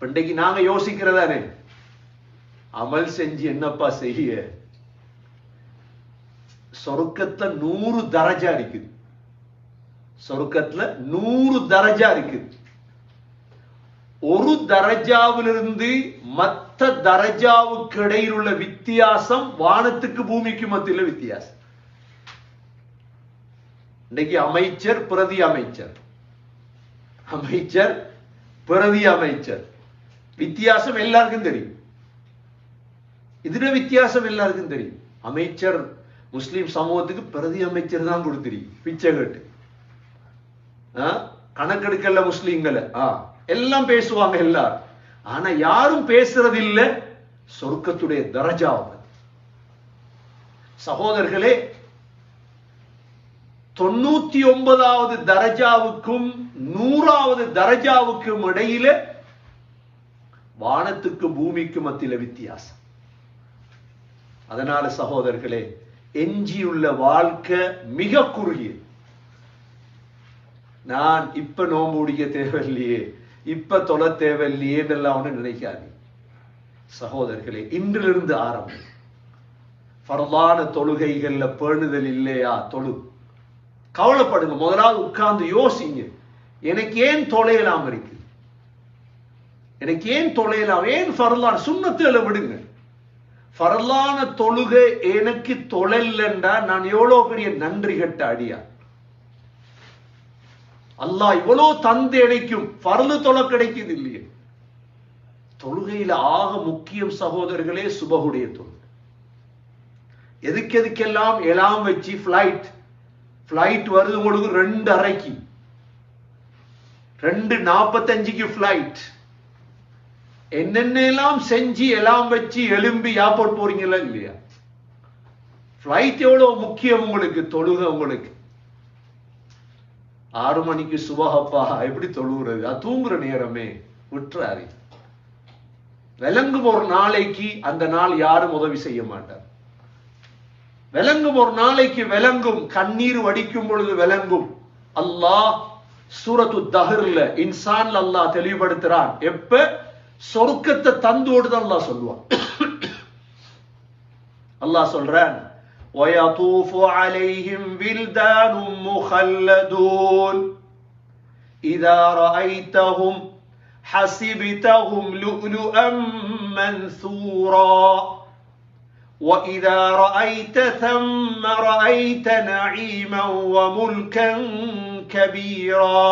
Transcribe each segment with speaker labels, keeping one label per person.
Speaker 1: இன்றைக்கு நாங்க யோசிக்கிறதானே, அமல் செஞ்சு என்னப்பா செய்ய? சொர்க்கத்துல 100 தரஜா இருக்குது. சொர்க்கத்துல 100 தரஜா இருக்குது. ஒரு தரஜாவிலிருந்து மற்ற தரஜாவுக்கு இடையில் உள்ள வித்தியாசம் வானத்துக்கு பூமிக்கு மத்தியில் வித்தியாசம். இன்னைக்கு அமைச்சர் பிரதி அமைச்சர், அமைச்சர் பிரதி அமைச்சர், வித்தியாசம் எல்லாருக்கும் தெரியும். இதுல வித்தியாசம் எல்லாருக்கும் தெரியும். அமைச்சர் முஸ்லிம் சமூகத்துக்கு பிரதி அமைச்சர் தான் கொடுத்திருக்கு, பிச்சை கேட்டு. கணக்கெடுக்கல முஸ்லிம்களை எல்லாம் பேசுவாங்க எல்லாரும். ஆனா யாரும் பேசுறது இல்ல சொர்க்கத்துடைய தரஜாவை. சகோதரர்களே, 99வது தரஜாவுக்கும் 100வது தரஜாவுக்கும் இடையில வானத்துக்கு பூமிக்கு மத்தியில வித்தியாசம். அதனால சகோதரர்களே, எஞ்சியுள்ள வாழ்க்கை மிக குறுகிய. நான் இப்ப நோம்பு முடிக்க தேவையில்லையே, இப்ப தொலை தேவையில்லையே எல்லாம் ஒண்ணு நினைக்காது. சகோதரர்களே, இன்றிலிருந்து ஆரம்பம். ஃபர்லான தொழுகைகள்ல பேணுதல் இல்லையா? கவலைப்படுங்க. முதலாவது உட்கார்ந்து யோசிங்க, எனக்கு ஏன் தொலையலாம் இருக்கு? எனக்கு ஏன் தொலையலாம்? ஏன் ஃபர்லான சுன்னத்துகளை விடுங்க. ஃபர்லான தொழுகை எனக்கு தொழலண்டா நான் எவ்வளவு பெரிய நன்றி கட்ட அடியா. அல்லாஹ் இவ்வளவு தந்து இணைக்கும், பரலு தொலை கிடைக்குது இல்லையே. தொழுகையில ஆக முக்கியம் சகோதரர்களே சுபகுடைய தொழுகை. எதுக்கெல்லாம் எல்லாம் வச்சு பிளைட் வருது உங்களுக்கு 2:30க்கு, 2:45க்கு பிளைட். என்னென்னலாம் செஞ்சு எல்லாம் வச்சு எலும்பி ஏர்போர்ட் போறீங்களா இல்லையா? பிளைட் எவ்வளவு முக்கியம் உங்களுக்கு, தொழுகை உங்களுக்கு. 6 மணிக்கு சுபஹப்பா எப்படி தொழுகிறது? அது தூங்குற நேரமே, விட்டுறாரு. விளங்கும் ஒரு நாளைக்கு அந்த நாள் யாரும் உதவி செய்ய மாட்டார். விளங்கும் ஒரு நாளைக்கு விளங்கும், கண்ணீர் வடிக்கும் பொழுது விளங்கும். அல்லாஹ் சூரத்து தஹ்ர்ல இன்சான் அல்லாஹ் தெளிவுபடுத்துறான். எப்ப சொர்க்கத்தை தந்து ஓடுதான் அல்லாஹ் சொல்லுவான். அல்லாஹ் சொல்றான், وَيَطُوفُ عَلَيْهِمْ وِلْدَانٌ مُخَلَّدُونَ إِذَا رَأَيْتَهُمْ حَسِبْتَهُمْ لُؤْلُؤًا مَنْثُورًا وَإِذَا رَأَيْتَ ثَمَّ رَأَيْتَ نَعِيمًا وَمُلْكًا كَبِيرًا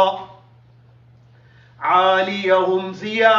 Speaker 1: عَالِيَهُمْ ثِيَابٌ